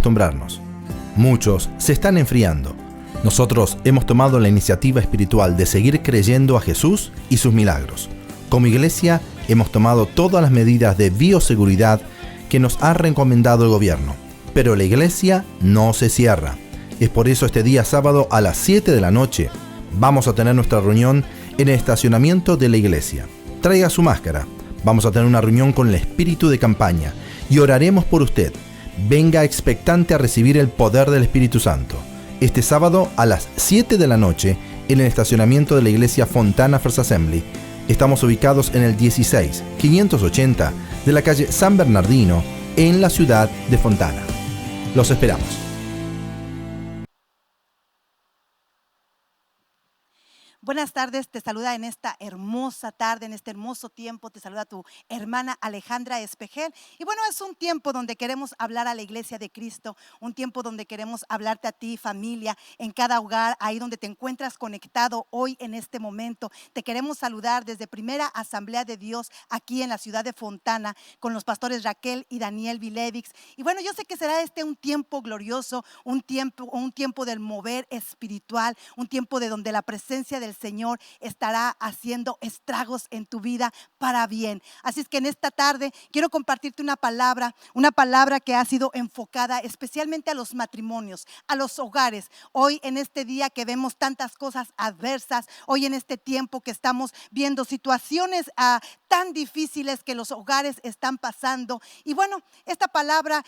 acostumbrarnos. Muchos se están enfriando. Nosotros hemos tomado la iniciativa espiritual de seguir creyendo a Jesús y sus milagros. Como iglesia, hemos tomado todas las medidas de bioseguridad que nos ha recomendado el gobierno. Pero la iglesia no se cierra. Es por eso este día sábado a las 7 de la noche vamos a tener nuestra reunión en el estacionamiento de la iglesia. Traiga su máscara. Vamos a tener una reunión con el espíritu de campaña y oraremos por usted. Venga expectante a recibir el poder del Espíritu Santo. Este sábado a las 7 de la noche en el estacionamiento de la iglesia Fontana First Assembly. Estamos ubicados en el 16580 de la calle San Bernardino en la ciudad de Fontana. Los esperamos. Buenas tardes, te saluda en esta hermosa tarde, en este hermoso tiempo, te saluda tu hermana Alejandra Espejel. Y bueno, es un tiempo donde queremos hablar a la iglesia de Cristo, un tiempo donde queremos hablarte a ti, familia, en cada hogar, ahí donde te encuentras conectado hoy en este momento. Te queremos saludar desde Primera Asamblea de Dios aquí en la ciudad de Fontana con los pastores Raquel y Daniel Vilevix. Y bueno, yo sé que será un tiempo glorioso, un tiempo del mover espiritual, un tiempo de donde la presencia del Señor estará haciendo estragos en tu vida para bien. Así es que en esta tarde quiero compartirte una palabra que ha sido enfocada especialmente a los matrimonios, a los hogares. Hoy en este día que vemos tantas cosas adversas, hoy en este tiempo que estamos viendo situaciones tan difíciles que los hogares están pasando. Y bueno, esta palabra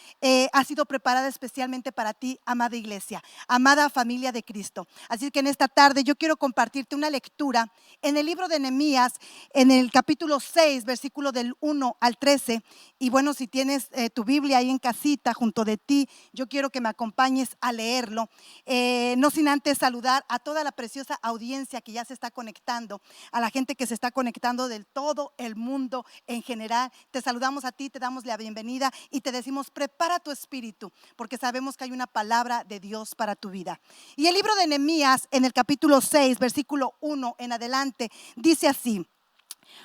ha sido preparada especialmente para ti, amada iglesia, amada familia de Cristo. Así que en esta tarde yo quiero compartirte una lectura en el libro de Nehemías, en el capítulo 6, versículo del 1 al 13. Y bueno, si tienes tu Biblia ahí en casita junto de ti, yo quiero que me acompañes a leerlo. No sin antes saludar a toda la preciosa audiencia que ya se está conectando, a la gente que se está conectando del todo el mundo en general. Te saludamos a ti, te damos la bienvenida y te decimos: prepara tu espíritu, porque sabemos que hay una palabra de Dios para tu vida. Y el libro de Nehemías, en el capítulo 6, versículo 1 en adelante, dice así: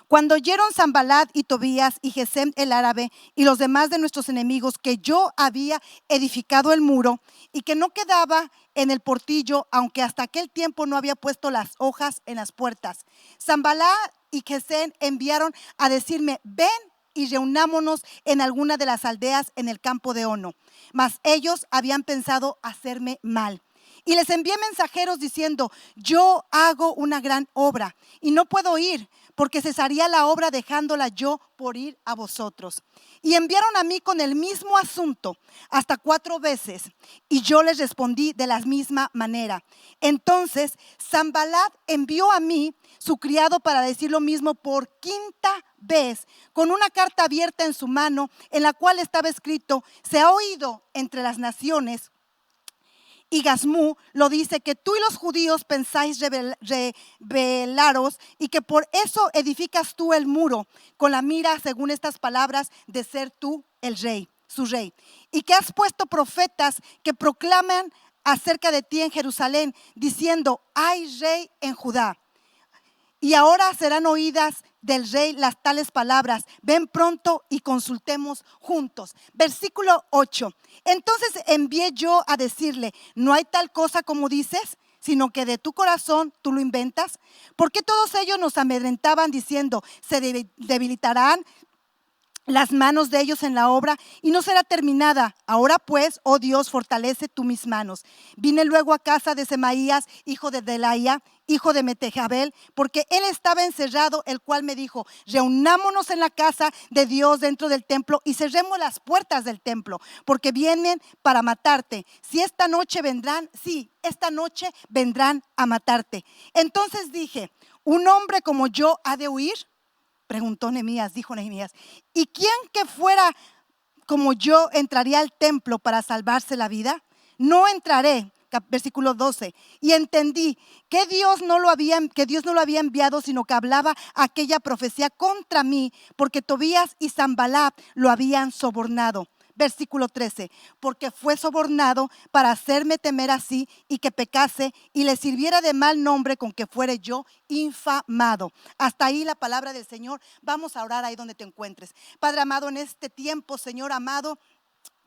Cuando oyeron Sanballat y Tobías y Gesem el árabe y los demás de nuestros enemigos que yo había edificado el muro y que no quedaba en el portillo, aunque hasta aquel tiempo no había puesto las hojas en las puertas, Sanballat y Gesem enviaron a decirme: ven y reunámonos en alguna de las aldeas en el campo de Ono. Mas ellos habían pensado hacerme mal. Y les envié mensajeros diciendo: yo hago una gran obra y no puedo ir, porque cesaría la obra dejándola yo por ir a vosotros. Y enviaron a mí con el mismo asunto hasta 4 veces, y yo les respondí de la misma manera. Entonces Sanballat envió a mí su criado para decir lo mismo por 5ª vez, con una carta abierta en su mano, en la cual estaba escrito: se ha oído entre las naciones, y Gasmú lo dice, que tú y los judíos pensáis rebelaros y que por eso edificas tú el muro, con la mira, según estas palabras, de ser tú el rey, su rey. Y que has puesto profetas que proclaman acerca de ti en Jerusalén, diciendo: hay rey en Judá. Y ahora serán oídas del rey las tales palabras: ven pronto y consultemos juntos. Versículo 8. Entonces envié yo a decirle: no hay tal cosa como dices, sino que de tu corazón tú lo inventas. Porque todos ellos nos amedrentaban diciendo: se debilitarán las manos de ellos en la obra y no será terminada. Ahora pues, oh Dios, fortalece tú mis manos. Vine luego a casa de Semaías, hijo de Delaía, hijo de Metejabel, porque él estaba encerrado, el cual me dijo: reunámonos en la casa de Dios dentro del templo y cerremos las puertas del templo, porque vienen para matarte. Si esta noche vendrán, sí, esta noche vendrán a matarte. Entonces dije: ¿un hombre como yo ha de huir? Preguntó Nehemías, dijo Nehemías: ¿y quién que fuera como yo entraría al templo para salvarse la vida? No entraré. Versículo 12. Y entendí que Dios no lo había enviado, sino que hablaba aquella profecía contra mí, porque Tobías y Sanballat lo habían sobornado. Versículo 13, porque fue sobornado para hacerme temer así y que pecase y le sirviera de mal nombre con que fuere yo infamado. Hasta ahí la palabra del Señor. Vamos a orar ahí donde te encuentres. Padre amado, en este tiempo, Señor amado,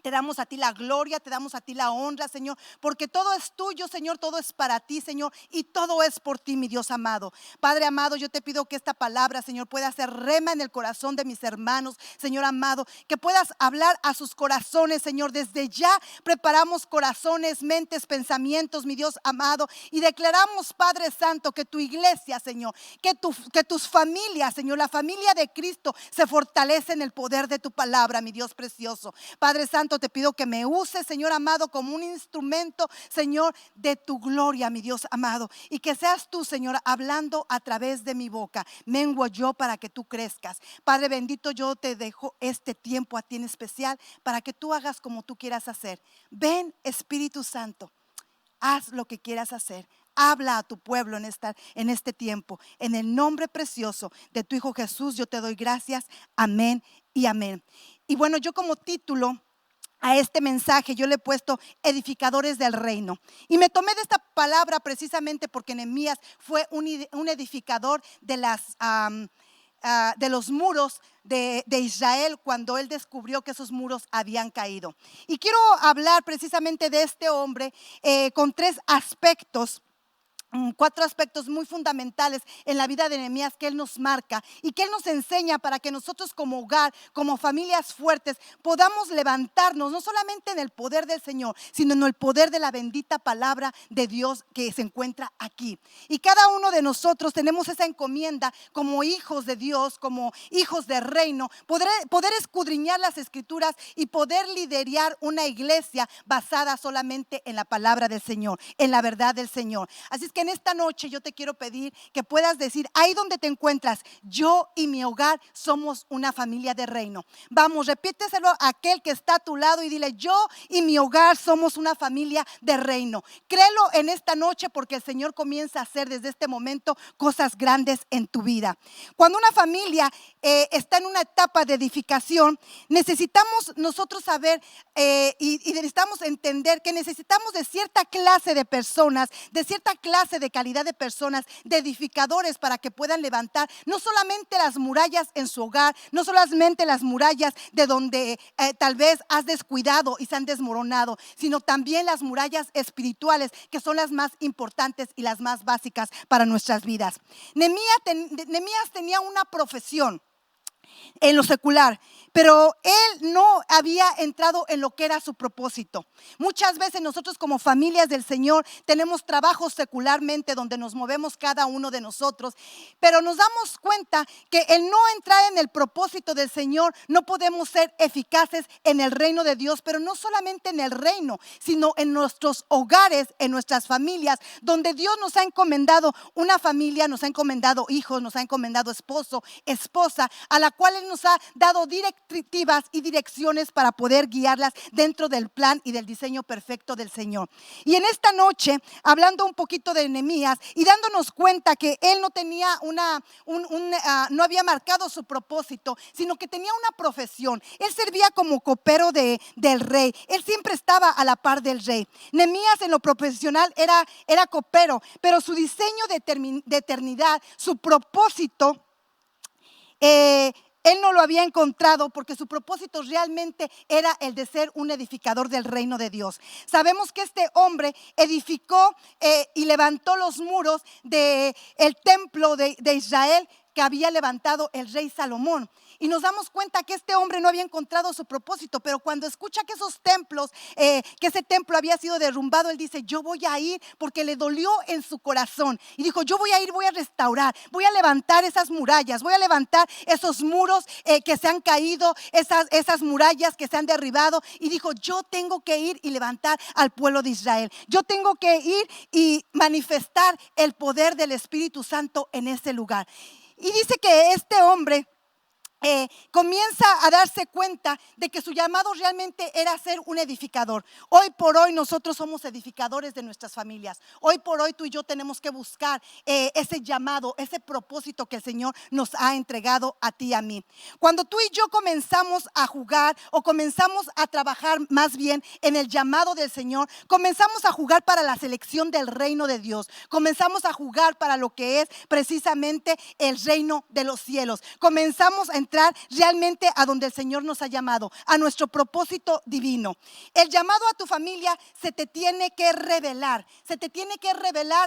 Te damos a ti la gloria, te damos a ti la honra, Señor, porque todo es tuyo, Señor, todo es para ti, Señor, y todo es por ti, mi Dios amado. Padre amado, yo te pido que esta palabra, Señor, pueda ser rema en el corazón de mis hermanos, Señor amado, que puedas hablar a sus corazones, Señor. Desde ya preparamos corazones, mentes, pensamientos, mi Dios amado, y declaramos, Padre Santo, que tu iglesia, Señor, que tus familias, Señor, la familia de Cristo se fortalece en el poder de tu palabra, mi Dios precioso. Padre Santo, te pido que me uses, Señor amado, como un instrumento, Señor, de tu gloria, mi Dios amado, y que seas tú, Señor, hablando a través de mi boca. Menguo yo para que tú crezcas. Padre bendito, yo te dejo este tiempo a ti en especial para que tú hagas como tú quieras hacer. Ven, Espíritu Santo, haz lo que quieras hacer. Habla a tu pueblo en este tiempo. En el nombre precioso de tu Hijo Jesús, yo te doy gracias. Amén y amén. Y bueno, yo como título a este mensaje yo le he puesto edificadores del reino. Y me tomé de esta palabra precisamente porque Nehemías fue un edificador de los muros de Israel cuando él descubrió que esos muros habían caído. Y quiero hablar precisamente de este hombre con 4 aspectos muy fundamentales en la vida de Nehemías que él nos marca y que él nos enseña para que nosotros como hogar, como familias fuertes, podamos levantarnos no solamente en el poder del Señor, sino en el poder de la bendita palabra de Dios que se encuentra aquí. Y cada uno de nosotros tenemos esa encomienda como hijos de Dios, como hijos del reino, poder escudriñar las escrituras y poder liderar una iglesia basada solamente en la palabra del Señor, en la verdad del Señor. Así es que en esta noche yo te quiero pedir que puedas decir, ahí donde te encuentras, yo y mi hogar somos una familia de reino. Vamos, repíteselo a aquel que está a tu lado y dile, yo y mi hogar somos una familia de reino. Créelo en esta noche porque el Señor comienza a hacer desde este momento cosas grandes en tu vida. Cuando una familia está en una etapa de edificación, necesitamos nosotros saber y necesitamos entender que necesitamos de cierta clase de personas, de cierta clase de calidad de personas, de edificadores para que puedan levantar no solamente las murallas en su hogar, no solamente las murallas de donde tal vez has descuidado y se han desmoronado, sino también las murallas espirituales que son las más importantes y las más básicas para nuestras vidas. Nehemías tenía una profesión en lo secular, pero él no había entrado en lo que era su propósito. Muchas veces nosotros como familias del Señor tenemos trabajos secularmente donde nos movemos cada uno de nosotros, pero nos damos cuenta que el no entrar en el propósito del Señor no podemos ser eficaces en el reino de Dios, pero no solamente en el reino, sino en nuestros hogares, en nuestras familias, donde Dios nos ha encomendado una familia, nos ha encomendado hijos, nos ha encomendado esposo, esposa, a la cual Él nos ha dado directivas y direcciones para poder guiarlas dentro del plan y del diseño perfecto del Señor. Y en esta noche, hablando un poquito de Nehemías y dándonos cuenta que él no tenía no había marcado su propósito, sino que tenía una profesión. Él servía como copero del rey. Él siempre estaba a la par del rey. Nehemías en lo profesional era copero, pero su diseño de eternidad, su propósito, él no lo había encontrado porque su propósito realmente era el de ser un edificador del reino de Dios. Sabemos que este hombre edificó y levantó los muros del templo de Israel que había levantado el rey Salomón. Y nos damos cuenta que este hombre no había encontrado su propósito, pero cuando escucha que que ese templo había sido derrumbado, él dice, yo voy a ir, porque le dolió en su corazón. Y dijo, yo voy a ir, voy a restaurar, voy a levantar esas murallas, voy a levantar esos muros que se han caído, esas murallas que se han derribado. Y dijo, yo tengo que ir y levantar al pueblo de Israel. Yo tengo que ir y manifestar el poder del Espíritu Santo en ese lugar. Y dice que este hombre comienza a darse cuenta de que su llamado realmente era ser un edificador. Hoy por hoy nosotros somos edificadores de nuestras familias. Hoy por hoy tú y yo tenemos que buscar ese llamado, ese propósito que el Señor nos ha entregado a ti y a mí. Cuando tú y yo comenzamos a jugar o comenzamos a trabajar más bien en el llamado del Señor, comenzamos a jugar para la selección del reino de Dios. Comenzamos a jugar para lo que es precisamente el reino de los cielos. Comenzamos a entrar realmente a donde el Señor nos ha llamado, a nuestro propósito divino. El llamado a tu familia se te tiene que revelar,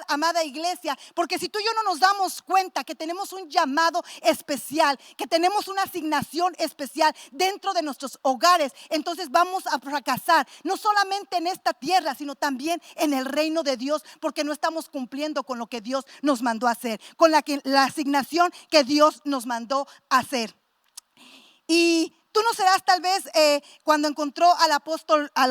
amada iglesia, porque si tú y yo no nos damos cuenta que tenemos un llamado especial, que tenemos una asignación especial dentro de nuestros hogares, entonces vamos a fracasar, no solamente en esta tierra, sino también en el reino de Dios, porque no estamos cumpliendo con lo que Dios nos mandó a hacer, con la asignación que Dios nos mandó a hacer. Y tú no serás tal vez cuando encontró al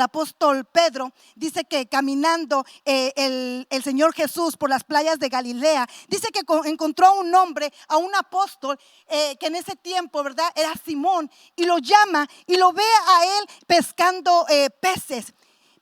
apóstol Pedro, dice que caminando el Señor Jesús por las playas de Galilea, dice que encontró a un hombre, a un apóstol que en ese tiempo, ¿verdad? Era Simón, y lo llama y lo ve a él pescando peces.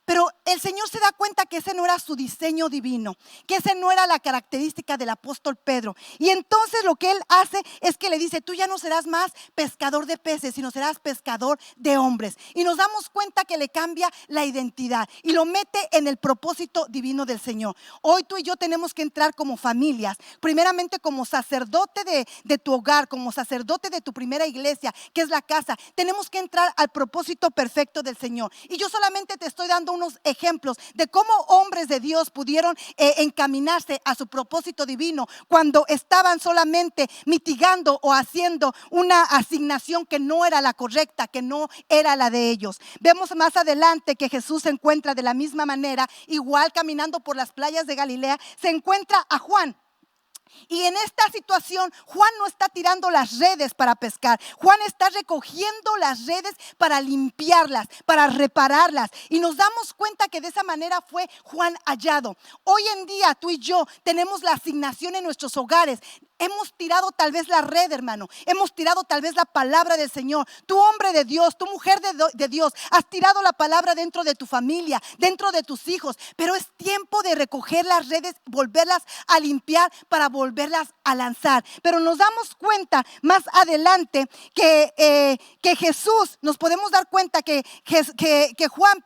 Pero el Señor se da cuenta que ese no era su diseño divino, que ese no era la característica del apóstol Pedro. Y entonces lo que él hace es que le dice: tú ya no serás más pescador de peces, sino serás pescador de hombres. Y nos damos cuenta que le cambia la identidad y lo mete en el propósito divino del Señor. Hoy tú y yo tenemos que entrar como familias, primeramente como sacerdote de tu hogar, como sacerdote de tu primera iglesia, que es la casa. Tenemos que entrar al propósito perfecto del Señor. Y yo solamente te estoy dando unos ejemplos de cómo hombres de Dios pudieron encaminarse a su propósito divino cuando estaban solamente mitigando o haciendo una asignación que no era la correcta, que no era la de ellos. Vemos más adelante que Jesús se encuentra de la misma manera, igual caminando por las playas de Galilea, se encuentra a Juan. Y en esta situación Juan no está tirando las redes para pescar. Juan está recogiendo las redes para limpiarlas, para repararlas. Y nos damos cuenta que de esa manera fue Juan hallado. Hoy en día tú y yo tenemos la asignación en nuestros hogares. Hemos tirado tal vez la red, hermano. Hemos tirado tal vez la palabra del Señor. Tu hombre de Dios, tu mujer de Dios, has tirado la palabra dentro de tu familia, dentro de tus hijos. Pero es tiempo de recoger las redes, volverlas a limpiar para volverlas a lanzar. Pero nos damos cuenta más adelante que Jesús, nos podemos dar cuenta que Juan,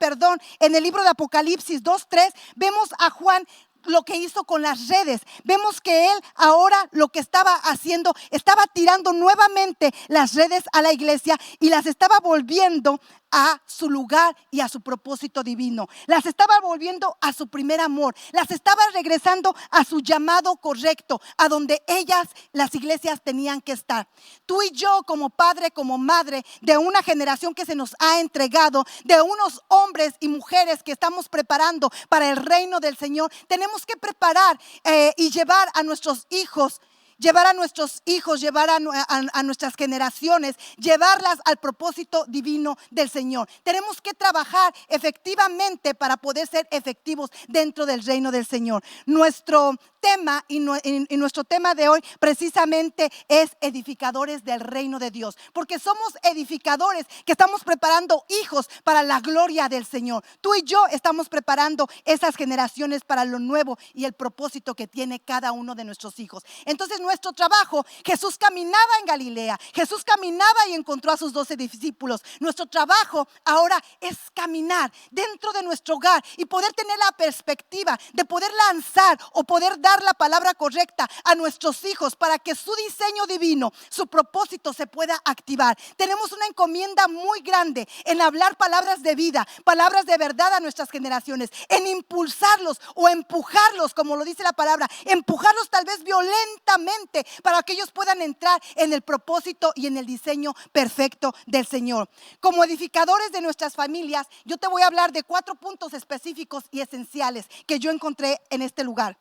en el libro de Apocalipsis 2:3, vemos a Juan lo que hizo con las redes. Vemos que él ahora lo que estaba haciendo, estaba tirando nuevamente las redes a la iglesia y las estaba volviendo a su lugar y a su propósito divino. Las estaba volviendo a su primer amor. Las estaba regresando a su llamado correcto, a donde las iglesias tenían que estar. Tú y yo, como padre, como madre de una generación que se nos ha entregado, de unos hombres y mujeres que estamos preparando para el reino del Señor, tenemos que preparar y llevar a nuestros hijos, llevar a nuestras generaciones, llevarlas al propósito divino del Señor. Tenemos que trabajar efectivamente para poder ser efectivos dentro del reino del Señor. Nuestro tema y nuestro tema de hoy precisamente es edificadores del reino de Dios, porque somos edificadores que estamos preparando hijos para la gloria del Señor. Tú y yo estamos preparando esas generaciones para lo nuevo y el propósito que tiene cada uno de nuestros hijos. Entonces nuestro trabajo, Jesús caminaba en Galilea, Jesús caminaba y encontró a sus 12 discípulos. Nuestro trabajo ahora es caminar dentro de nuestro hogar y poder tener la perspectiva de poder lanzar o poder dar la palabra correcta a nuestros hijos para que su diseño divino, su propósito se pueda activar. Tenemos una encomienda muy grande en hablar palabras de vida, palabras de verdad a nuestras generaciones, en impulsarlos o empujarlos, como lo dice la palabra, empujarlos tal vez violentamente para que ellos puedan entrar en el propósito y en el diseño perfecto del Señor. Como edificadores de nuestras familias, yo te voy a hablar de 4 puntos específicos y esenciales que yo encontré en este lugar.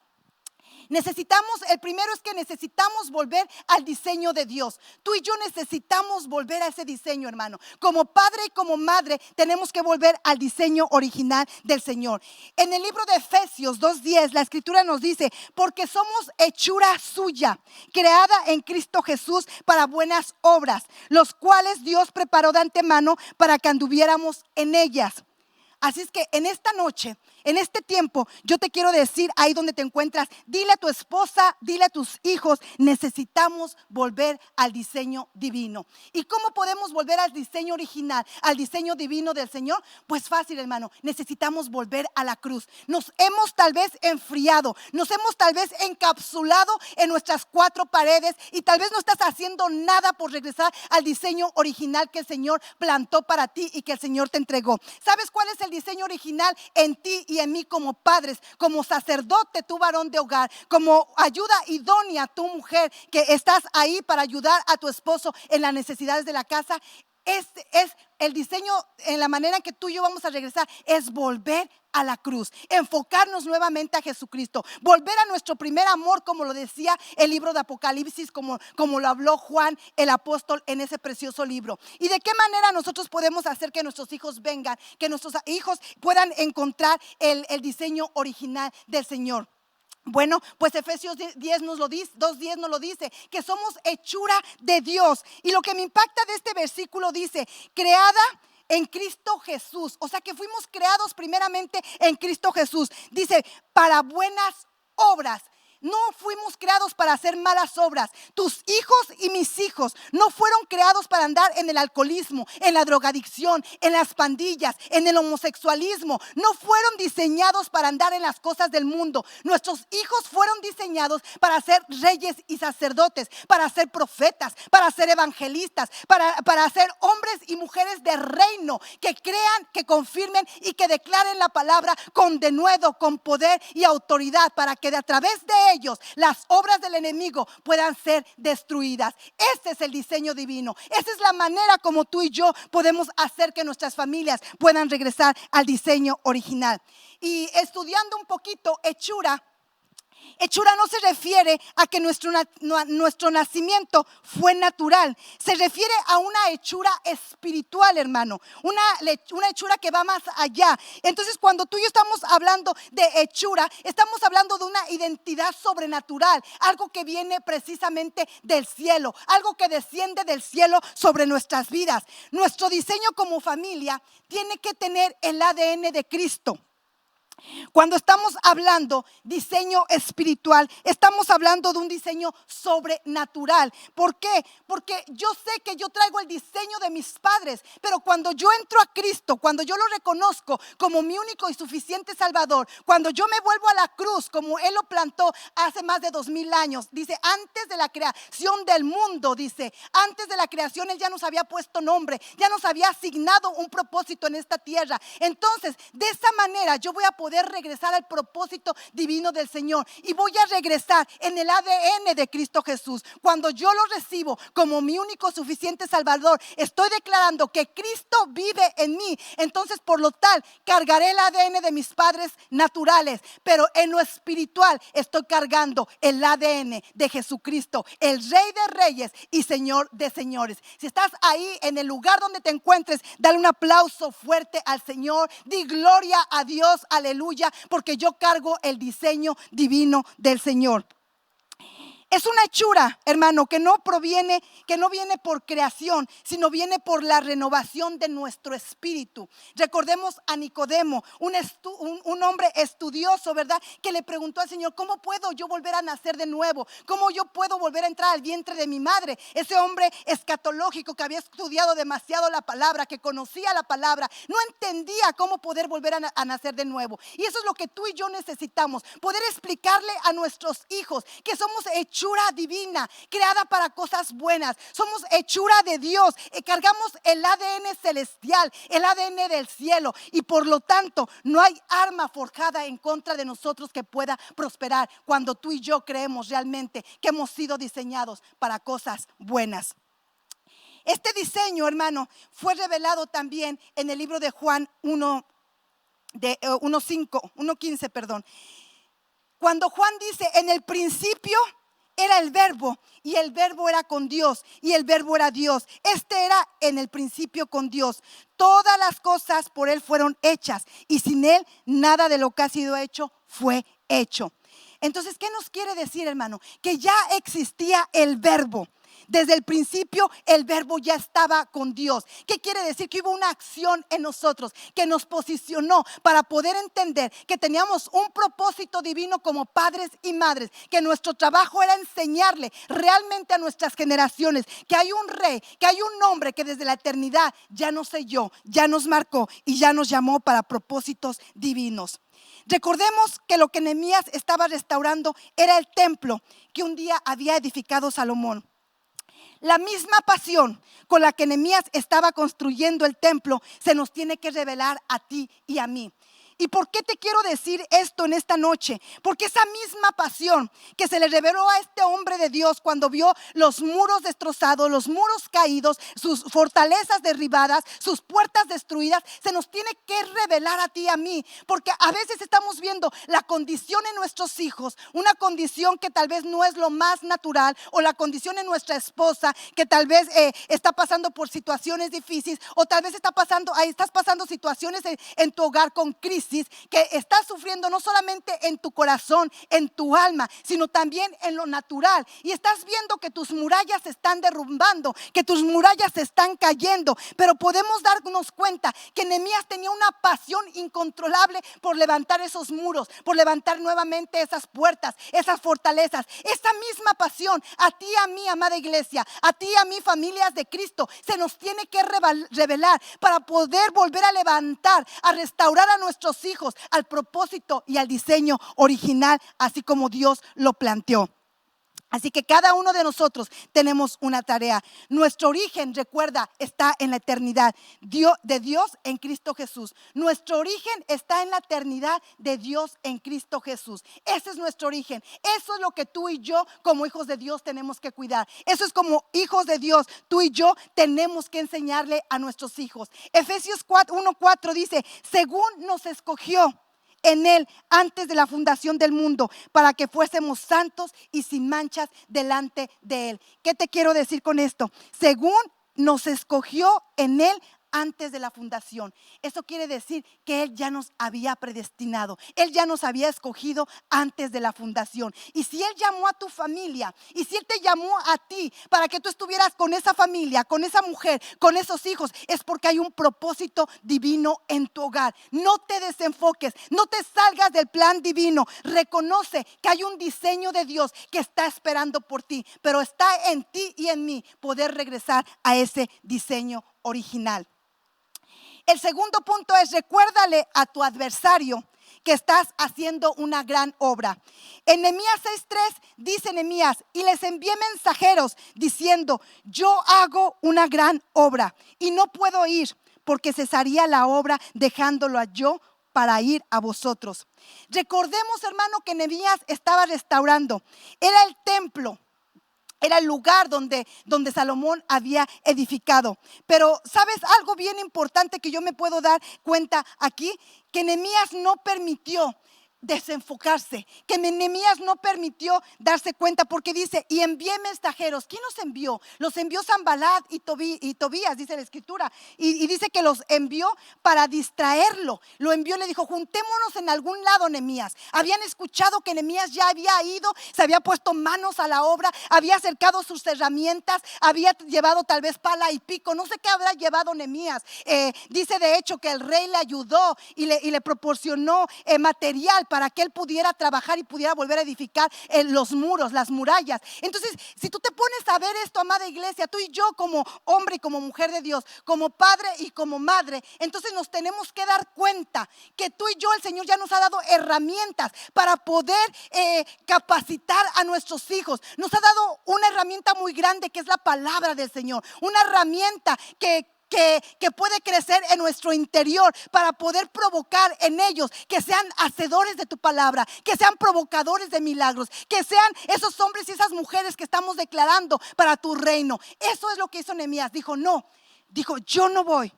El primero es que necesitamos volver al diseño de Dios. Tú y yo necesitamos volver a ese diseño, hermano. Como padre y como madre tenemos que volver al diseño original del Señor. En el libro de Efesios 2:10 la escritura nos dice: porque somos hechura suya, creada en Cristo Jesús para buenas obras, los cuales Dios preparó de antemano para que anduviéramos en ellas. Así es que en esta noche, en este tiempo, yo te quiero decir ahí donde te encuentras, dile a tu esposa, dile a tus hijos, necesitamos volver al diseño divino. ¿Y cómo podemos volver al diseño original, al diseño divino del Señor? Pues fácil, hermano, necesitamos volver a la cruz. Nos hemos tal vez enfriado, nos hemos tal vez encapsulado en nuestras cuatro paredes y tal vez no estás haciendo nada por regresar al diseño original que el Señor plantó para ti y que el Señor te entregó. ¿Sabes cuál es el diseño original en ti y en mí como padres, como sacerdote, tu varón de hogar, como ayuda idónea, tu mujer que estás ahí para ayudar a tu esposo en las necesidades de la casa? Este es el diseño en la manera en que tú y yo vamos a regresar, es volver a la cruz, enfocarnos nuevamente a Jesucristo, volver a nuestro primer amor, como lo decía el libro de Apocalipsis, como lo habló Juan el apóstol en ese precioso libro. ¿Y de qué manera nosotros podemos hacer que nuestros hijos vengan, que nuestros hijos puedan encontrar el diseño original del Señor? Bueno, pues Efesios 10 nos lo dice, 2:10 nos lo dice, que somos hechura de Dios. Y lo que me impacta de este versículo dice, creada en Cristo Jesús. O sea que fuimos creados primeramente en Cristo Jesús. Dice, para buenas obras. No fuimos creados para hacer malas obras. Tus hijos y mis hijos no fueron creados para andar en el alcoholismo, en la drogadicción, en las pandillas, en el homosexualismo. No fueron diseñados para andar en las cosas del mundo. Nuestros hijos fueron diseñados para ser reyes y sacerdotes, para ser profetas, para ser evangelistas, para ser hombres y mujeres de reino que crean, que confirmen y que declaren la palabra con denuedo, con poder y autoridad, para que de a través de ellos las obras del enemigo puedan ser destruidas. Este es el diseño divino. Esa es la manera como tú y yo podemos hacer que nuestras familias puedan regresar al diseño original. Y estudiando un poquito, hechura no se refiere a que nuestro nacimiento fue natural. Se refiere a una hechura espiritual, hermano. Una hechura que va más allá. Entonces, cuando tú y yo estamos hablando de hechura, estamos hablando de una identidad sobrenatural. Algo que viene precisamente del cielo. Algo que desciende del cielo sobre nuestras vidas. Nuestro diseño como familia tiene que tener el ADN de Cristo. Cuando estamos hablando diseño espiritual, estamos hablando de un diseño sobrenatural. ¿Por qué? Porque yo sé que yo traigo el diseño de mis padres, pero cuando yo entro a Cristo, cuando yo lo reconozco como mi único y suficiente Salvador, cuando yo me vuelvo a la cruz como Él lo plantó hace más de 2000 años, dice, antes de la creación del mundo, dice, antes de la creación Él ya nos había puesto nombre, ya nos había asignado un propósito en esta tierra. Entonces, de esa manera yo voy a poder regresar al propósito divino del Señor y voy a regresar en el ADN de Cristo Jesús. Cuando yo lo recibo como mi único suficiente Salvador, estoy declarando que Cristo vive en mí. Entonces, por lo tal, cargaré el ADN de mis padres naturales, pero en lo espiritual estoy cargando el ADN de Jesucristo, el Rey de Reyes y Señor de Señores. Si estás ahí en el lugar donde te encuentres, dale un aplauso fuerte al Señor, di gloria a Dios, aleluya, porque yo cargo el diseño divino del Señor. Es una hechura, hermano, que no viene por creación, sino viene por la renovación de nuestro espíritu. Recordemos a Nicodemo, un hombre estudioso, ¿verdad? Que le preguntó al Señor, ¿cómo puedo yo volver a nacer de nuevo? ¿Cómo yo puedo volver a entrar al vientre de mi madre? Ese hombre escatológico que había estudiado demasiado la palabra, que conocía la palabra, no entendía cómo poder volver a nacer de nuevo. Y eso es lo que tú y yo necesitamos, poder explicarle a nuestros hijos que somos hechura divina, creada para cosas buenas. Somos hechura de Dios, cargamos el ADN celestial, el ADN del cielo, y por lo tanto no hay arma forjada en contra de nosotros que pueda prosperar cuando tú y yo creemos realmente que hemos sido diseñados para cosas buenas. Este diseño, hermano, fue revelado también en el libro de Juan 1:15, perdón. Cuando Juan dice, en el principio era el verbo, y el verbo era con Dios, y el verbo era Dios. Este era en el principio con Dios. Todas las cosas por Él fueron hechas, y sin Él nada de lo que ha sido hecho fue hecho. Entonces, ¿qué nos quiere decir, hermano? Que ya existía el verbo. Desde el principio el verbo ya estaba con Dios. ¿Qué quiere decir? Que hubo una acción en nosotros que nos posicionó para poder entender que teníamos un propósito divino como padres y madres, que nuestro trabajo era enseñarle realmente a nuestras generaciones que hay un rey, que hay un hombre que desde la eternidad ya nos selló, ya nos marcó y ya nos llamó para propósitos divinos. Recordemos que lo que Nehemías estaba restaurando era el templo que un día había edificado Salomón. La misma pasión con la que Nehemías estaba construyendo el templo se nos tiene que revelar a ti y a mí. ¿Y por qué te quiero decir esto en esta noche? Porque esa misma pasión que se le reveló a este hombre de Dios cuando vio los muros destrozados, los muros caídos, sus fortalezas derribadas, sus puertas destruidas, se nos tiene que revelar a ti y a mí. Porque a veces estamos viendo la condición en nuestros hijos, una condición que tal vez no es lo más natural, o la condición en nuestra esposa que tal vez está pasando por situaciones difíciles, o tal vez estás pasando situaciones en tu hogar con crisis, que estás sufriendo no solamente en tu corazón, en tu alma, sino también en lo natural. Y estás viendo que tus murallas se están derrumbando, que tus murallas se están cayendo. Pero podemos darnos cuenta que Nehemías tenía una pasión incontrolable por levantar esos muros, por levantar nuevamente esas puertas, esas fortalezas. Esa misma pasión a ti y a mí, amada iglesia, a ti y a mí, familias de Cristo, se nos tiene que revelar para poder volver a levantar, a restaurar a nuestros hijos al propósito y al diseño original, así como Dios lo planteó. Así que cada uno de nosotros tenemos una tarea. Nuestro origen, recuerda, está en la eternidad de Dios en Cristo Jesús. Nuestro origen está en la eternidad de Dios en Cristo Jesús. Ese es nuestro origen. Eso es lo que tú y yo como hijos de Dios tenemos que cuidar. Eso es como hijos de Dios, tú y yo tenemos que enseñarle a nuestros hijos. Efesios 1:4 dice: según nos escogió en Él antes de la fundación del mundo, para que fuésemos santos y sin manchas delante de Él. ¿Qué te quiero decir con esto? Según nos escogió en Él antes de la fundación. Eso quiere decir que Él ya nos había predestinado. Él ya nos había escogido antes de la fundación. Y si Él llamó a tu familia, y si Él te llamó a ti para que tú estuvieras con esa familia, con esa mujer, con esos hijos, es porque hay un propósito divino en tu hogar. No te desenfoques, no te salgas del plan divino. Reconoce que hay un diseño de Dios que está esperando por ti, pero está en ti y en mí poder regresar a ese diseño original. El segundo punto es: recuérdale a tu adversario que estás haciendo una gran obra. En Nehemías 6:3 dice Nehemías: y les envié mensajeros diciendo: yo hago una gran obra y no puedo ir, porque cesaría la obra dejándolo yo para ir a vosotros. Recordemos, hermano, que Nehemías estaba restaurando. Era el templo. Era el lugar donde Salomón había edificado. Pero ¿sabes algo bien importante que yo me puedo dar cuenta aquí? Que Nehemías no permitió desenfocarse, que Nehemías no permitió darse cuenta, porque dice: y envié mensajeros. ¿Quién los envió? Los envió Sanballat y Tobías, dice la escritura, y dice que los envió para distraerlo. Lo envió, le dijo: juntémonos en algún lado, Nehemías. Habían escuchado que Nehemías ya había ido, se había puesto manos a la obra, había acercado sus herramientas, había llevado tal vez pala y pico, no sé qué habrá llevado Nehemías. Dice de hecho que el rey le ayudó y le proporcionó material para que él pudiera trabajar y pudiera volver a edificar los muros, las murallas. Entonces, si tú te pones a ver esto, amada iglesia, tú y yo como hombre y como mujer de Dios, como padre y como madre, entonces nos tenemos que dar cuenta que tú y yo, el Señor ya nos ha dado herramientas para poder capacitar a nuestros hijos. Nos ha dado una herramienta muy grande, que es la palabra del Señor. Una herramienta que puede crecer en nuestro interior para poder provocar en ellos que sean hacedores de tu palabra, que sean provocadores de milagros, que sean esos hombres y esas mujeres que estamos declarando para tu reino. Eso es lo que hizo Nehemías. Dijo: yo no voy,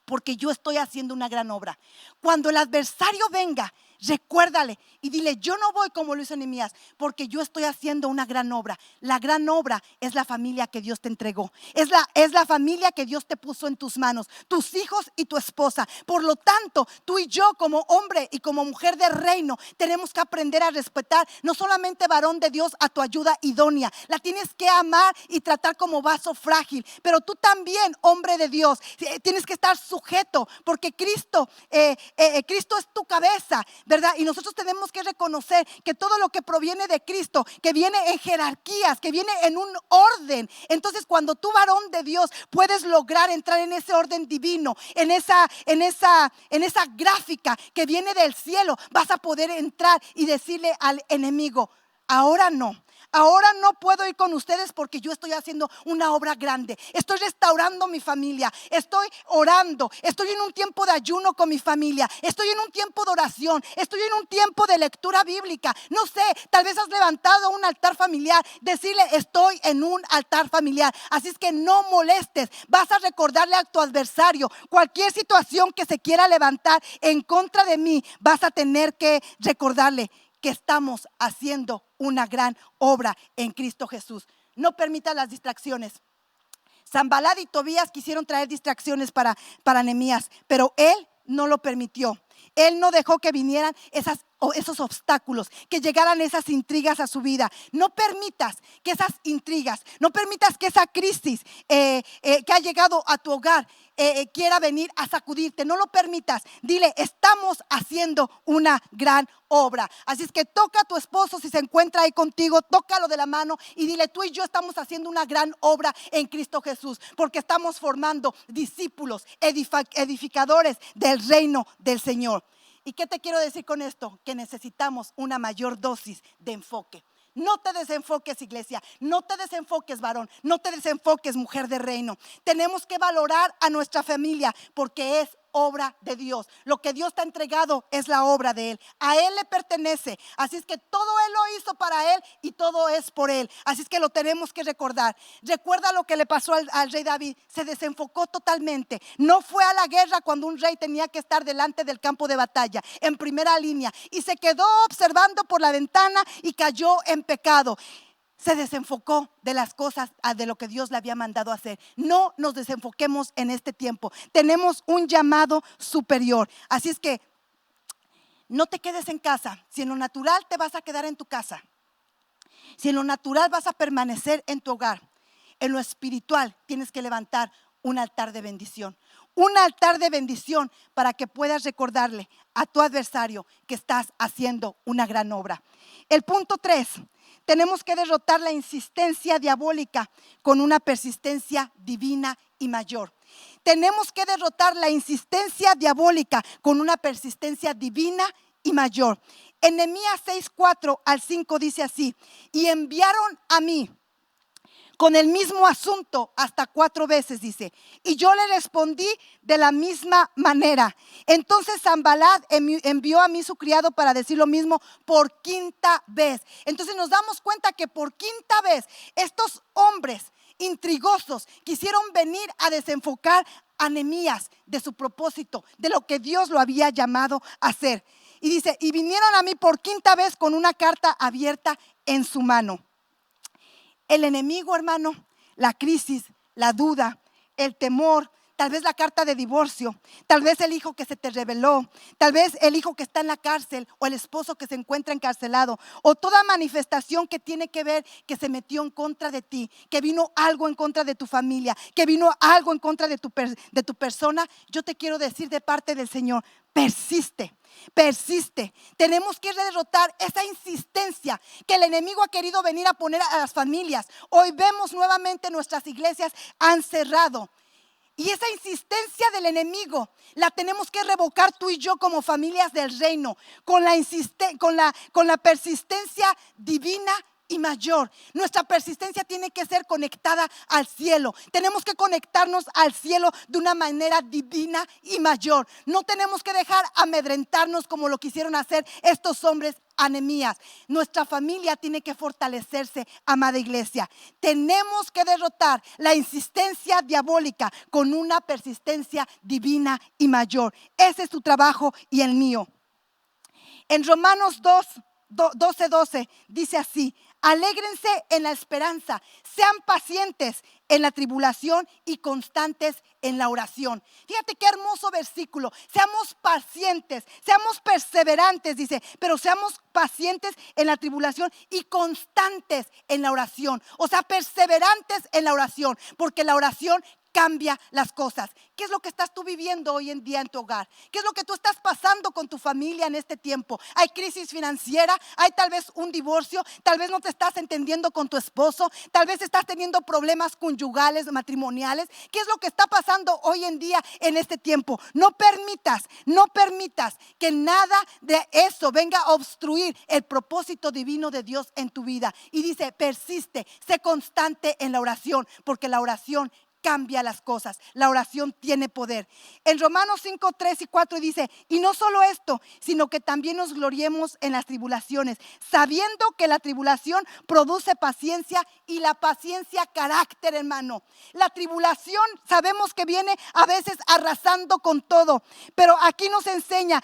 porque yo estoy haciendo una gran obra. Cuando el adversario venga, recuérdale y dile, yo no voy como lo hizo Nehemías, porque yo estoy haciendo una gran obra. La gran obra es la familia que Dios te entregó, es la familia que Dios te puso en tus manos, tus hijos y tu esposa. Por lo tanto, tú y yo como hombre y como mujer de reino tenemos que aprender a respetar no solamente varón de Dios a tu ayuda idónea, la tienes que amar y tratar como vaso frágil, pero tú también, hombre de Dios, tienes que estar sujeto, porque Cristo es tu cabeza, ¿verdad? Y nosotros tenemos que reconocer que todo lo que proviene de Cristo, que viene en jerarquías, que viene en un orden. Entonces, cuando tú, varón de Dios, puedes lograr entrar en ese orden divino, en esa gráfica que viene del cielo, vas a poder entrar y decirle al enemigo, ahora no. Ahora no puedo ir con ustedes porque yo estoy haciendo una obra grande. Estoy restaurando mi familia. Estoy orando. Estoy en un tiempo de ayuno con mi familia. Estoy en un tiempo de oración. Estoy en un tiempo de lectura bíblica. No sé, tal vez has levantado un altar familiar. Decirle, estoy en un altar familiar. Así es que no molestes. Vas a recordarle a tu adversario cualquier situación que se quiera levantar en contra de mí. Vas a tener que recordarle que estamos haciendo una gran obra en Cristo Jesús. No permita las distracciones. Sanballat y Tobías quisieron traer distracciones para Nehemías, pero él no lo permitió. Él no dejó que vinieran esos obstáculos, que llegaran esas intrigas a su vida. No permitas que esas intrigas, no permitas que esa crisis que ha llegado a tu hogar quiera venir a sacudirte. No lo permitas. Dile, estamos haciendo una gran obra. Así es que toca a tu esposo si se encuentra ahí contigo, tócalo de la mano y dile, tú y yo estamos haciendo una gran obra en Cristo Jesús, porque estamos formando discípulos, edificadores del reino del Señor. ¿Y qué te quiero decir con esto? Que necesitamos una mayor dosis de enfoque. No te desenfoques, iglesia, no te desenfoques, varón, no te desenfoques, mujer de reino. Tenemos que valorar a nuestra familia porque es obra de Dios. Lo que Dios te ha entregado es la obra de Él. A Él le pertenece. Así es que todo Él lo hizo para Él y todo es por Él. Así es que lo tenemos que recordar. Recuerda lo que le pasó al rey David. Se desenfocó totalmente. No fue a la guerra cuando un rey tenía que estar delante del campo de batalla, en primera línea, y se quedó observando por la ventana y cayó en pecado. Se desenfocó de las cosas, de lo que Dios le había mandado a hacer. No nos desenfoquemos en este tiempo. Tenemos un llamado superior. Así es que no te quedes en casa. Si en lo natural te vas a quedar en tu casa, si en lo natural vas a permanecer en tu hogar, en lo espiritual tienes que levantar un altar de bendición. Un altar de bendición para que puedas recordarle a tu adversario que estás haciendo una gran obra. El punto 3. Tenemos que derrotar la insistencia diabólica con una persistencia divina y mayor. Tenemos que derrotar la insistencia diabólica con una persistencia divina y mayor. En Nehemías 6:4 al 5 dice así: y enviaron a mí con el mismo asunto hasta 4 veces, dice, y yo le respondí de la misma manera. Entonces Sanballat envió a mí su criado para decir lo mismo por 5ª vez. Entonces nos damos cuenta que por 5ª vez estos hombres intrigosos quisieron venir a desenfocar a Nehemías de su propósito, de lo que Dios lo había llamado a hacer. Y dice, y vinieron a mí por 5ª vez con una carta abierta en su mano. El enemigo, hermano, la crisis, la duda, el temor, tal vez la carta de divorcio, tal vez el hijo que se te reveló, tal vez el hijo que está en la cárcel o el esposo que se encuentra encarcelado, o toda manifestación que tiene que ver que se metió en contra de ti, que vino algo en contra de tu familia, que vino algo en contra de tu persona. Yo te quiero decir de parte del Señor, persiste. Tenemos que derrotar esa insistencia que el enemigo ha querido venir a poner a las familias. Hoy vemos nuevamente nuestras iglesias han cerrado. Y esa insistencia del enemigo la tenemos que revocar tú y yo como familias del reino, con la persistencia divina y mayor. Nuestra persistencia tiene que ser conectada al cielo. Tenemos que conectarnos al cielo de una manera divina y mayor. No tenemos que dejar amedrentarnos como lo quisieron hacer estos hombres a Nehemías. Nuestra familia tiene que fortalecerse, amada iglesia. Tenemos que derrotar la insistencia diabólica con una persistencia divina y mayor. Ese es tu trabajo y el mío. En Romanos 12 dice así: alégrense en la esperanza, sean pacientes en la tribulación y constantes en la oración. Fíjate qué hermoso versículo. Seamos pacientes, seamos perseverantes, dice, pero seamos pacientes en la tribulación y constantes en la oración. O sea, perseverantes en la oración, porque la oración cambia las cosas. ¿Qué es lo que estás tú viviendo hoy en día en tu hogar? ¿Qué es lo que tú estás pasando con tu familia en este tiempo? ¿Hay crisis financiera? ¿Hay tal vez un divorcio? ¿Tal vez no te estás entendiendo con tu esposo? ¿Tal vez estás teniendo problemas conyugales, matrimoniales? ¿Qué es lo que está pasando hoy en día en este tiempo? No permitas que nada de eso venga a obstruir el propósito divino de Dios en tu vida. Y dice, persiste, sé constante en la oración, porque la oración cambia las cosas. La oración tiene poder. En Romanos 5, 3 y 4 dice: y no solo esto, sino que también nos gloriemos en las tribulaciones, sabiendo que la tribulación produce paciencia y la paciencia carácter, hermano. La tribulación sabemos que viene a veces arrasando con todo, pero aquí nos enseña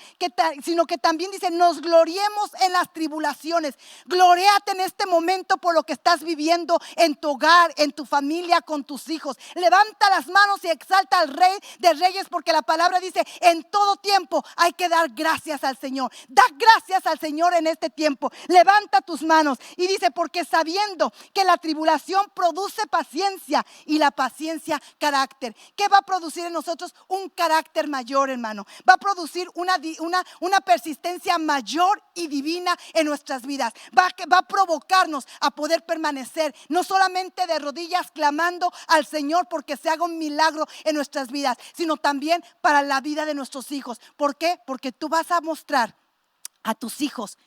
sino que también dice: nos gloriemos en las tribulaciones. Gloriate en este momento por lo que estás viviendo en tu hogar, en tu familia, con tus hijos. Levanta las manos y exalta al Rey de Reyes, porque la palabra dice: en todo tiempo hay que dar gracias al Señor. Da gracias al Señor en este tiempo. Levanta tus manos y dice: porque sabiendo que la tribulación produce paciencia y la paciencia carácter. ¿Qué va a producir en nosotros? Un carácter mayor, hermano. Va a producir una persistencia mayor y divina en nuestras vidas. Va a provocarnos a poder permanecer, no solamente de rodillas clamando al Señor porque se haga un milagro en nuestras vidas, sino también para la vida de nuestros hijos. ¿Por qué? Porque tú vas a mostrar a tus hijos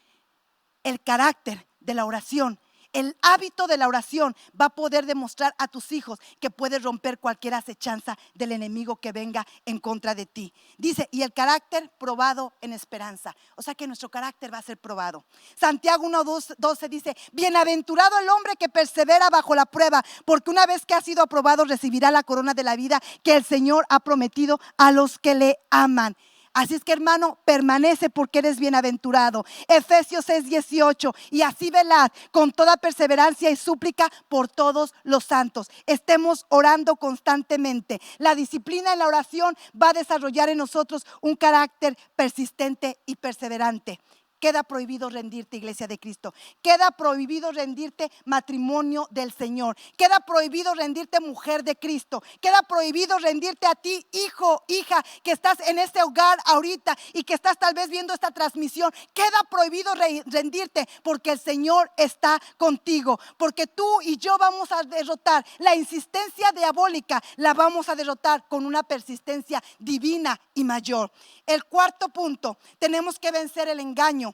el carácter de la oración. El hábito de la oración va a poder demostrar a tus hijos que puedes romper cualquier acechanza del enemigo que venga en contra de ti. Dice: y el carácter probado en esperanza. O sea que nuestro carácter va a ser probado. Santiago 1:12 dice: bienaventurado el hombre que persevera bajo la prueba, porque una vez que ha sido aprobado recibirá la corona de la vida que el Señor ha prometido a los que le aman. Así es que, hermano, permanece porque eres bienaventurado. Efesios 6:18: y así velad con toda perseverancia y súplica por todos los santos. Estemos orando constantemente. La disciplina en la oración va a desarrollar en nosotros un carácter persistente y perseverante. Queda prohibido rendirte, iglesia de Cristo. Queda prohibido rendirte, matrimonio del Señor. Queda prohibido rendirte, mujer de Cristo. Queda prohibido rendirte a ti, hijo, hija, que estás en este hogar ahorita y que estás tal vez viendo esta transmisión. Queda prohibido rendirte, porque el Señor está contigo. Porque tú y yo vamos a derrotar la insistencia diabólica. La vamos a derrotar con una persistencia divina y mayor. El cuarto punto: tenemos que vencer el engaño,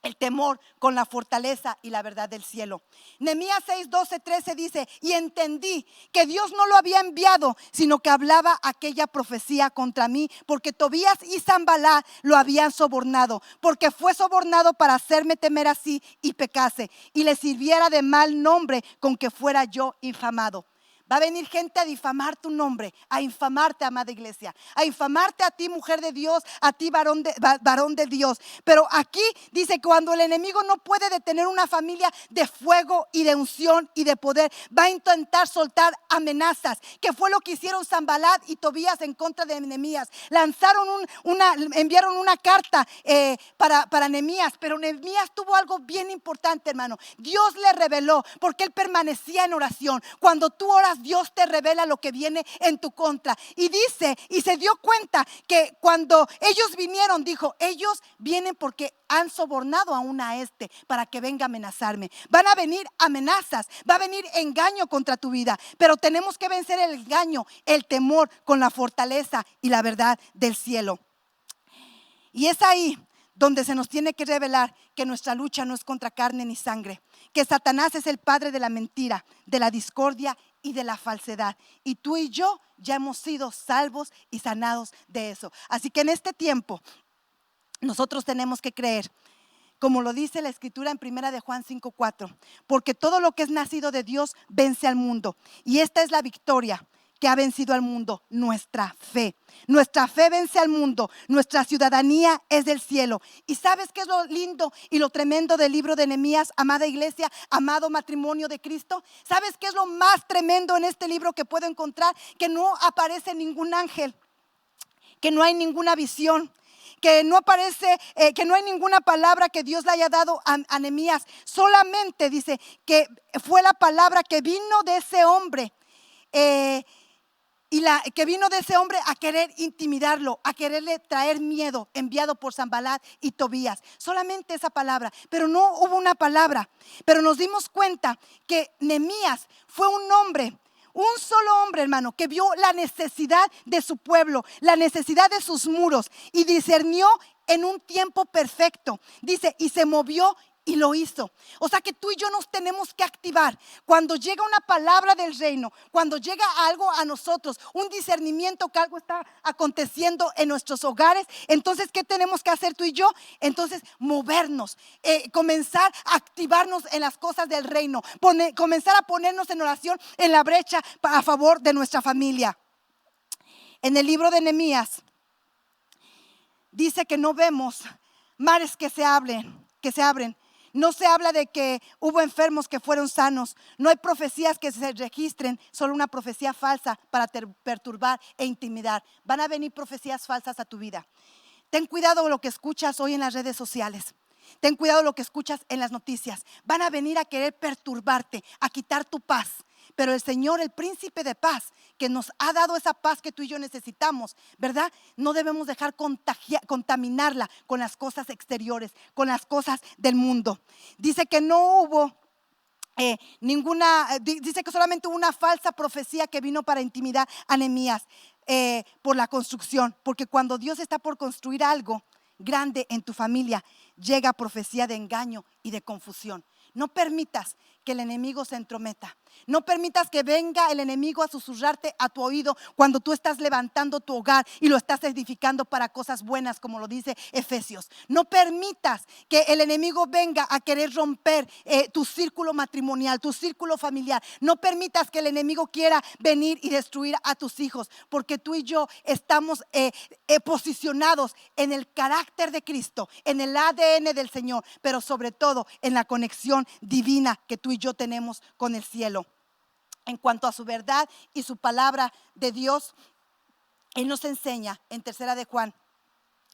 el temor, con la fortaleza y la verdad del cielo. Nehemías 6:12-13 dice: y entendí que Dios no lo había enviado, sino que hablaba aquella profecía contra mí, porque Tobías y Sanballat lo habían sobornado, porque fue sobornado para hacerme temer así y pecase, y le sirviera de mal nombre con que fuera yo infamado. Va a venir gente a difamar tu nombre, a infamarte, amada iglesia, a infamarte a ti, mujer de Dios, a ti, varón de Dios. Pero aquí dice que cuando el enemigo no puede detener una familia de fuego y de unción y de poder, va a intentar soltar amenazas, que fue lo que hicieron Sanballat y Tobías en contra de Nehemías. Enviaron una carta para Nehemías, pero Nehemías tuvo algo bien importante, hermano. Dios le reveló, porque él permanecía en oración. Cuando tú oras, Dios te revela lo que viene en tu contra. Y dice, y se dio cuenta que cuando ellos vinieron, dijo: ellos vienen porque han sobornado aún a para que venga a amenazarme. Van a venir amenazas, va a venir engaño contra tu vida, pero tenemos que vencer el engaño, el temor, con la fortaleza y la verdad del cielo. Y es ahí donde se nos tiene que revelar que nuestra lucha no es contra carne ni sangre, que Satanás es el padre de la mentira, de la discordia y de la falsedad. Y tú y yo ya hemos sido salvos y sanados de eso. Así que en este tiempo nosotros tenemos que creer, como lo dice la escritura en 1 de Juan 5:4, porque todo lo que es nacido de Dios vence al mundo. Y esta es la victoria, que ha vencido al mundo? Nuestra fe. Nuestra fe vence al mundo. Nuestra ciudadanía es del cielo. ¿Y sabes qué es lo lindo y lo tremendo del libro de Nehemías, amada iglesia, amado matrimonio de Cristo? ¿Sabes qué es lo más tremendo en este libro que puedo encontrar? Que no aparece ningún ángel, que no hay ninguna visión, que no aparece, que no hay ninguna palabra que Dios le haya dado a Nehemías. Solamente dice que fue la palabra que vino de ese hombre. Que vino de ese hombre a querer intimidarlo, a quererle traer miedo, enviado por Sanbalat y Tobías. Solamente esa palabra, pero no hubo una palabra. Pero nos dimos cuenta que Nehemías fue un hombre, un solo hombre, hermano, que vio la necesidad de su pueblo, la necesidad de sus muros, y discernió en un tiempo perfecto. Dice, y se movió y lo hizo. O sea que tú y yo nos tenemos que activar. Cuando llega una palabra del reino, cuando llega algo a nosotros, un discernimiento que algo está aconteciendo en nuestros hogares, entonces ¿qué tenemos que hacer tú y yo? Entonces movernos, comenzar a activarnos en las cosas del reino, comenzar a ponernos en oración en la brecha a favor de nuestra familia. En el libro de Nehemías dice que no vemos mares que se abren. No se habla de que hubo enfermos que fueron sanos. No hay profecías que se registren, solo una profecía falsa para perturbar e intimidar. Van a venir profecías falsas a tu vida. Ten cuidado con lo que escuchas hoy en las redes sociales. Ten cuidado con lo que escuchas en las noticias. Van a venir a querer perturbarte, a quitar tu paz. Pero el Señor, el príncipe de paz, que nos ha dado esa paz que tú y yo necesitamos, ¿verdad? No debemos dejar contaminarla con las cosas exteriores, con las cosas del mundo. Dice que no hubo dice que solamente hubo una falsa profecía que vino para intimidar a Nehemías por la construcción. Porque cuando Dios está por construir algo grande en tu familia, llega profecía de engaño y de confusión. No permitas que el enemigo se entrometa. No permitas que venga el enemigo a susurrarte a tu oído cuando tú estás levantando tu hogar y lo estás edificando para cosas buenas, como lo dice Efesios. No permitas que el enemigo venga a querer romper tu círculo matrimonial, tu círculo familiar. No permitas que el enemigo quiera venir y destruir a tus hijos, porque tú y yo estamos posicionados en el carácter de Cristo, en el ADN del Señor, pero sobre todo en la conexión divina que tú y yo tenemos con el cielo. En cuanto a su verdad y su palabra de Dios, Él nos enseña en 3 de Juan,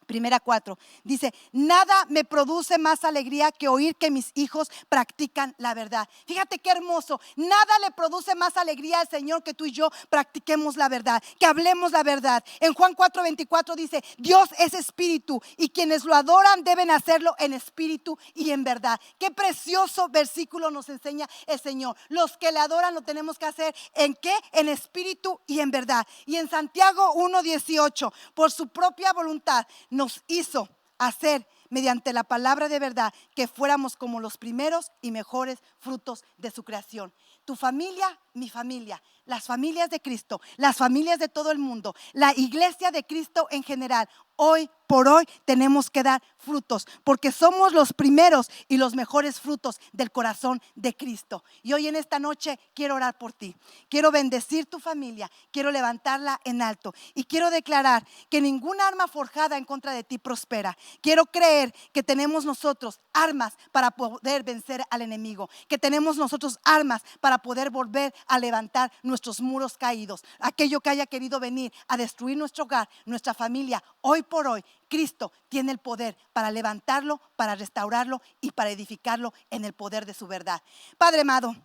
1:4, dice: nada me produce más alegría que oír que mis hijos practican la verdad. Fíjate qué hermoso. Nada le produce más alegría al Señor que tú y yo practiquemos la verdad, que hablemos la verdad. En Juan 4:24 dice: Dios es espíritu y quienes lo adoran deben hacerlo en espíritu y en verdad. Qué precioso versículo nos enseña el Señor. Los que le adoran lo tenemos que hacer ¿en qué? En espíritu y en verdad. Y en Santiago 1:18, por su propia voluntad nos hizo hacer mediante la palabra de verdad que fuéramos como los primeros y mejores frutos de su creación. Tu familia, mi familia, las familias de Cristo, las familias de todo el mundo, la iglesia de Cristo en general, hoy por hoy tenemos que dar frutos, porque somos los primeros y los mejores frutos del corazón de Cristo. Y hoy en esta noche quiero orar por ti, quiero bendecir tu familia, quiero levantarla en alto y quiero declarar que ninguna arma forjada en contra de ti prospera. Quiero creer que tenemos nosotros armas para poder vencer al enemigo, que tenemos nosotros armas para poder volver a levantar nuestros muros caídos. Aquello que haya querido venir a destruir nuestro hogar, nuestra familia, hoy por hoy Cristo tiene el poder para levantarlo, para restaurarlo y para edificarlo en el poder de su verdad. Padre amado,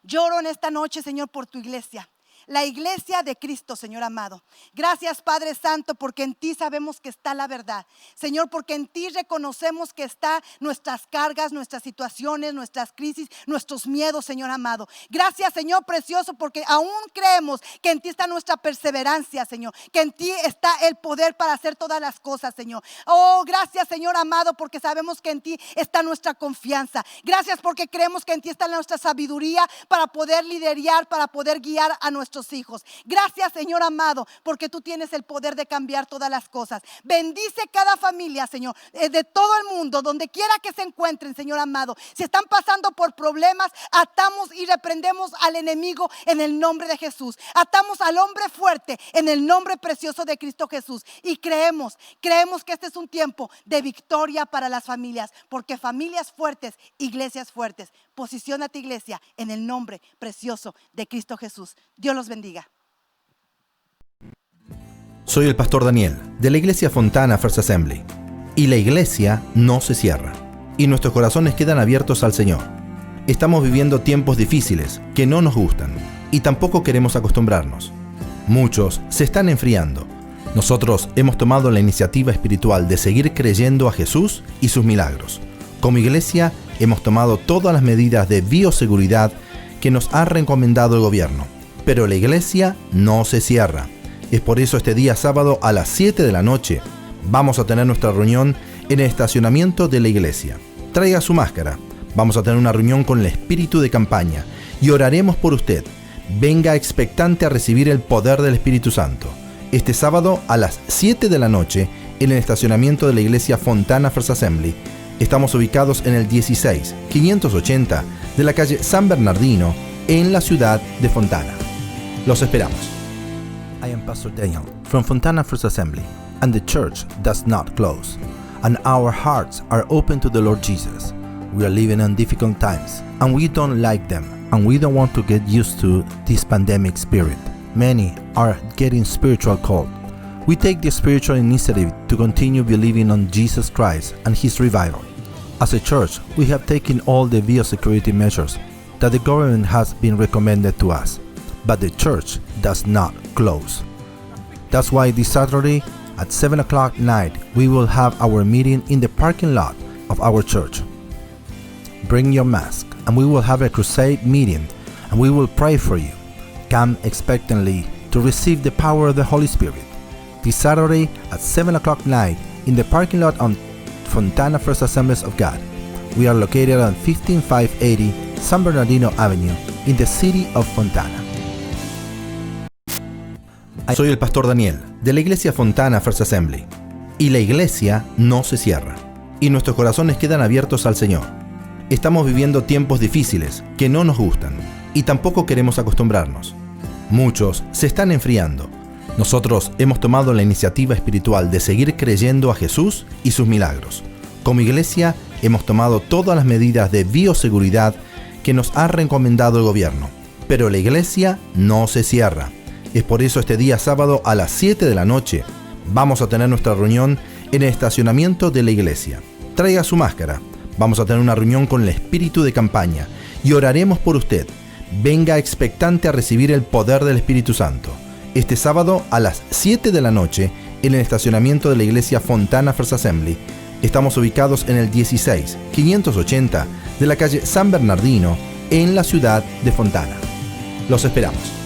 lloro en esta noche, Señor, por tu iglesia. La iglesia de Cristo, Señor amado. Gracias, Padre Santo, porque en ti sabemos que está la verdad. Señor, porque en ti reconocemos que están nuestras cargas, nuestras situaciones, nuestras crisis, nuestros miedos, Señor amado. Gracias, Señor precioso, porque aún creemos que en ti está nuestra perseverancia, Señor. Que en ti está el poder para hacer todas las cosas, Señor. Oh, gracias, Señor amado, porque sabemos que en ti está nuestra confianza. Gracias porque creemos que en ti está nuestra sabiduría para poder liderar, para poder guiar a nuestro nuestros hijos. Gracias, Señor amado, porque tú tienes el poder de cambiar todas las cosas. Bendice cada familia, Señor, de todo el mundo, donde quiera que se encuentren, Señor amado. Si están pasando por problemas, atamos y reprendemos al enemigo en el nombre de Jesús. Atamos al hombre fuerte en el nombre precioso de Cristo Jesús. Y creemos que este es un tiempo de victoria para las familias, porque familias fuertes, iglesias fuertes. Posiciona tu iglesia en el nombre precioso de Cristo Jesús. Dios los bendiga. Soy el pastor Daniel de la iglesia Fontana First Assembly. Y la iglesia no se cierra. Y nuestros corazones quedan abiertos al Señor. Estamos viviendo tiempos difíciles que no nos gustan y tampoco queremos acostumbrarnos. Muchos se están enfriando. Nosotros hemos tomado la iniciativa espiritual de seguir creyendo a Jesús y sus milagros. Como iglesia hemos tomado todas las medidas de bioseguridad que nos ha recomendado el gobierno. Pero la iglesia no se cierra. Es por eso este día sábado a las 7 de la noche vamos a tener nuestra reunión en el estacionamiento de la iglesia. Traiga su máscara. Vamos a tener una reunión con el espíritu de campaña y oraremos por usted. Venga expectante a recibir el poder del Espíritu Santo. Este sábado a las 7 de la noche en el estacionamiento de la iglesia Fontana First Assembly. Estamos ubicados en el 16580 de la calle San Bernardino en la ciudad de Fontana. Los esperamos. I am Pastor Daniel from Fontana First Assembly, and the church does not close, and our hearts are open to the Lord Jesus. We are living in difficult times, and we don't like them, and we don't want to get used to this pandemic spirit. Many are getting spiritual cold. We take the spiritual initiative to continue believing on Jesus Christ and His revival. As a church, we have taken all the biosecurity measures that the government has been recommended to us, but the church does not close. That's why this Saturday at 7 o'clock night, we will have our meeting in the parking lot of our church. Bring your mask, and we will have a crusade meeting, and we will pray for you. Come expectantly to receive the power of the Holy Spirit. This Saturday at 7 o'clock night in the parking lot on Fontana First Assemblies of God. We are located on 15580 San Bernardino Avenue in the city of Fontana. Soy el pastor Daniel de la iglesia Fontana First Assembly. Y la iglesia no se cierra. Y nuestros corazones quedan abiertos al Señor. Estamos viviendo tiempos difíciles que no nos gustan y tampoco queremos acostumbrarnos. Muchos se están enfriando. Nosotros hemos tomado la iniciativa espiritual de seguir creyendo a Jesús y sus milagros. Como iglesia hemos tomado todas las medidas de bioseguridad que nos ha recomendado el gobierno. Pero la iglesia no se cierra. Es por eso este día sábado a las 7 de la noche vamos a tener nuestra reunión en el estacionamiento de la iglesia. Traiga su máscara. Vamos a tener una reunión con el espíritu de campaña y oraremos por usted. Venga expectante a recibir el poder del Espíritu Santo. Este sábado a las 7 de la noche en el estacionamiento de la iglesia Fontana First Assembly. Estamos ubicados en el 16580 de la calle San Bernardino en la ciudad de Fontana. Los esperamos.